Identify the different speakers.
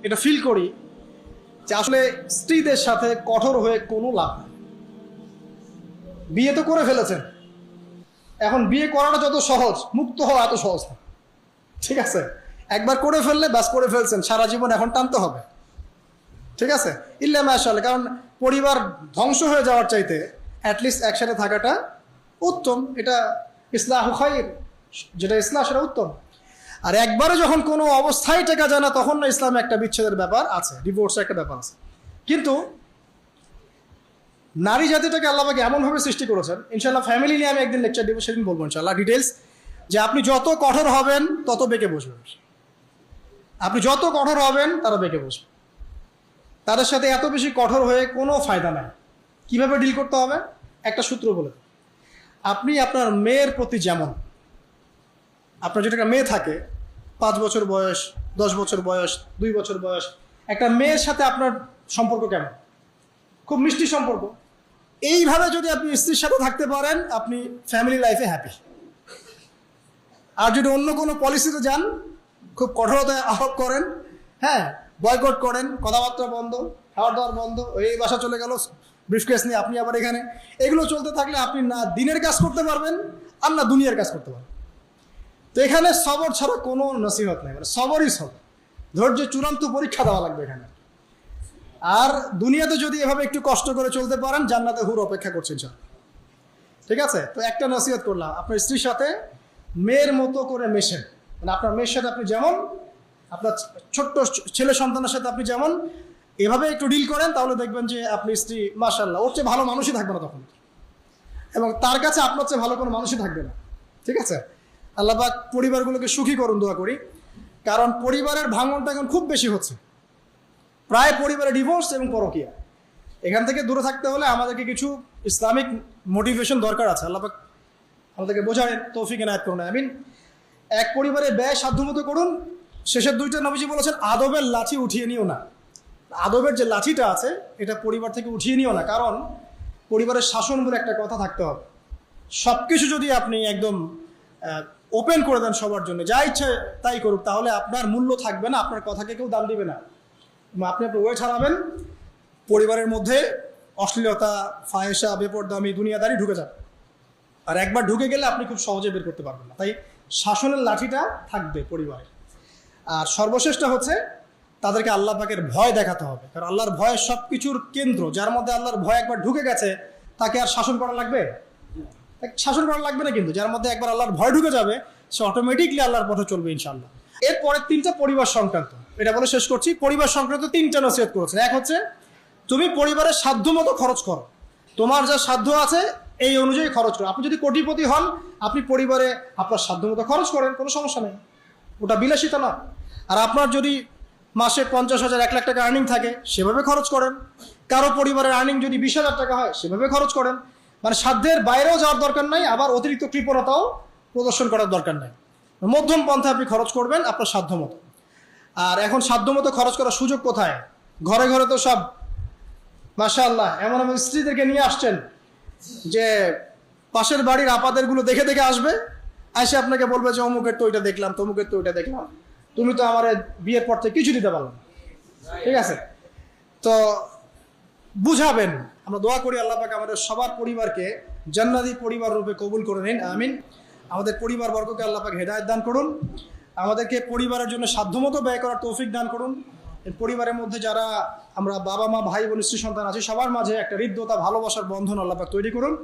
Speaker 1: এটা ফিল করি যে আসলে স্ত্রীদের সাথে কঠোর হয়ে কোনো লাভ নেই। বিয়ে তো করে ফেলেছেন, এখন বিয়ে করাটা যত সহজ, মুক্ত হওয়া এত সহজ না। ঠিক আছে, একবার করে ফেললে ব্যাস করে ফেলছেন, সারা জীবন এখন টানতে হবে। ঠিক আছে, ইল্লা মাশাআল্লাহ, কারণ পরিবার ধ্বংস হয়ে যাওয়ার চাইতে অ্যাটলিস্ট একসাথে থাকাটা উত্তম। এটা ইসলাহু খায়র, যেটা ইসলাম সেটা উত্তম। আর একবারে যখন কোনো অবস্থায় টেকা যায় না, তখন না ইসলামে একটা বিচ্ছেদের ব্যাপার আছে, ডিভোর্সের একটা ব্যাপার আছে। কিন্তু নারী জাতিটাকে আল্লাহ পাক এমনভাবে সৃষ্টি করেছেন, ইনশাআল্লাহ ফ্যামিলি নিয়ে আমি একদিন লেকচার দেবো, সেদিন বলবো ইনশাআল্লাহ ডিটেলস, যে আপনি যত কঠোর হবেন তত বেঁকে বসবেন। আপনি যত কঠোর হবেন তারা বেঁকে বসবে। তাদের সাথে এত বেশি কঠোর হয়ে কোনো ফায়দা নাই। কিভাবে ডিল করতে হবে একটা সূত্র বলে, আপনি আপনার মেয়ের প্রতি যেমন, আপনার যদি একটা মেয়ে থাকে 5 বছর বয়স, 10 বছর বয়স, 2 বছর বয়স, একটা মেয়ের সাথে আপনার সম্পর্ক কেমন? খুব মিষ্টি সম্পর্ক। এইভাবে যদি আপনি স্ত্রীর সাথে থাকতে পারেন, আপনি ফ্যামিলি লাইফে হ্যাপি। আর যদি অন্য কোনো পলিসিতে যান, খুব কঠোরতা আরোপ করেন, হ্যাঁ, বয়কট করেন, কথাবার্তা বন্ধ, খাওয়ার দাওয়ার বন্ধ, এই বাসা চলে গেল ব্রিফকেস নিয়ে, আপনি আবার এখানে, এগুলো চলতে থাকলে আপনি না দিনের কাজ করতে পারবেন আর না দুনিয়ার কাজ করতে পারবেন। তো এখানে সবর ছাড়া কোনো নসিহত নেই, মানে সবরই সবর, ধৈর্য চূড়ান্ত পরীক্ষা দেওয়া লাগবে এখানে। আর দুনিয়াতে যদি এভাবে একটু কষ্ট করে চলতে পারেন, জান্নাতে হুর অপেক্ষা করছেন সব। ঠিক আছে, তো একটা নসিহত করলাম, আপনার স্ত্রীর সাথে মেয়ের মতো করে মেশেন। মানে আপনার মেয়ের সাথে আপনি যেমন, আপনার ছোট্ট ছেলে সন্তানের সাথে আপনি যেমন, এভাবে একটু ডিল করেন, তাহলে দেখবেন যে আপনি স্ত্রী মাশাআল্লাহ, ওর চেয়ে ভালো মানুষই থাকবে না তখন, এবং তার কাছে আপনার চেয়ে ভালো কোনো মানুষই থাকবে না। ঠিক আছে, আল্লাহ পাক পরিবারগুলোকে সুখী করুন, দোয়া করি। কারণ পরিবারের ভাঙনটা এখন খুব বেশি হচ্ছে, প্রায় পরিবারে ডিভোর্স এবং পরকীয়া। এখান থেকে দূরে থাকতে হলে আমাদেরকে কিছু ইসলামিক মোটিভেশন দরকার আছে। আল্লাহ পাক আমাদেরকে বোঝায়, তৌফিক এনায়েত করুন, আমিন। এক পরিবারের ব্যয় সাধ্যমতো করুন। শেষের 2টা নবীজি বলেছেন, আদবের লাঠি উঠিয়ে নিও না। আদবের যে লাঠিটা আছে, এটা পরিবার থেকে উঠিয়ে নিও না, কারণ পরিবারের শাসন বলে একটা কথা থাকতে হবে। সব কিছু যদি আপনি একদম ওপেন করে দেন সবার জন্য, যা ইচ্ছে তাই করুক, তাহলে আপনার মূল্য থাকবে না, আপনার কথাকে কেউ দাম দিবে না। আপনি আপনার ওয়েট হারাবেন, পরিবারের মধ্যে অশ্লীলতা, ফাহেসা, বেপরদামি, দুনিয়াদারি ঢুকে যাবে। আর একবার ঢুকে গেলে আপনি খুব সহজে বের করতে পারবেন না। তাই শাসনের লাঠিটা থাকবে পরিবারে। আর সর্বশেষটা হচ্ছে, তাদেরকে আল্লাহ পাকের ভয় দেখাতে হবে, কারণ আল্লাহর ভয় সব কিছুর কেন্দ্র। যার মধ্যে আল্লাহর ভয় একবার ঢুকে গেছে, তাকে আর শাসন করা লাগবে? শাসন করা লাগবে না। কিন্তু যার মধ্যে একবার আল্লাহর ভয় ঢুকে যাবে, সে অটোমেটিকলি আল্লাহর পথে চলবে ইনশাআল্লাহ। এরপরে 3টা পরিবার সংক্রান্ত, এটা বলে শেষ করছি। পরিবার সংক্রান্ত 3টা নসিহত করেছেন। এক হচ্ছে, তুমি পরিবারের সাধ্য মতো খরচ করো, তোমার যা সাধ্য আছে এই অনুযায়ী খরচ করো। আপনি যদি কোটিপতি হন, আপনি পরিবারে আপনার সাধ্য মতো খরচ করেন, কোনো সমস্যা নেই, ওটা বিলাসিতা না। আর আপনার যদি মাসে 50,000, 1 লাখ টাকা আর্নিং থাকে, সেভাবে খরচ করেন। কারো পরিবারের আর্নিং যদি 20,000 টাকা হয়, সেভাবে খরচ করেন। মানে সাধ্যের বাইরেও যাওয়ার দরকার নাই, আবার অতিরিক্ত কৃপণতাও প্রদর্শন করার দরকার নাই। মধ্যম পন্থা আপনি খরচ করবেন আপনার সাধ্য মতো। আর এখন সাধ্য মতো খরচ করার সুযোগ কোথায়? ঘরে ঘরে তো সব মাশাআল্লাহ এমন এমন স্ত্রীদেরকে নিয়ে আসছেন যে পাশের বাড়ির আপাদেরগুলো দেখে দেখে আসবে, এসে আপনাকে বলবে যে অমুকের তো ওইটা দেখলাম, তমুকের তো ওইটা দেখলাম, তুমি তো আমার বিয়ের পর থেকে কিছু দিতে পারলো না। ঠিক আছে, তো বুঝাবেন। আমরা দোয়া করি আল্লাহ পাক আমাদের সবার পরিবারকে জান্নাতি পরিবার রূপে কবুল করে নিন, আমিন। আমাদের পরিবার বর্গকে আল্লাহ পাক হেদায়েত দান করুন, আমাদেরকে পরিবারের জন্য সাধ্যমতো ব্যয় করার তৌফিক দান করুন। পরিবারের মধ্যে যারা আমরা বাবা মা, ভাই বোন, স্ত্রী সন্তান আছি, সবার মাঝে একটা হৃদ্যতা, ভালোবাসার বন্ধন আল্লাহ পাক তৈরি করুন।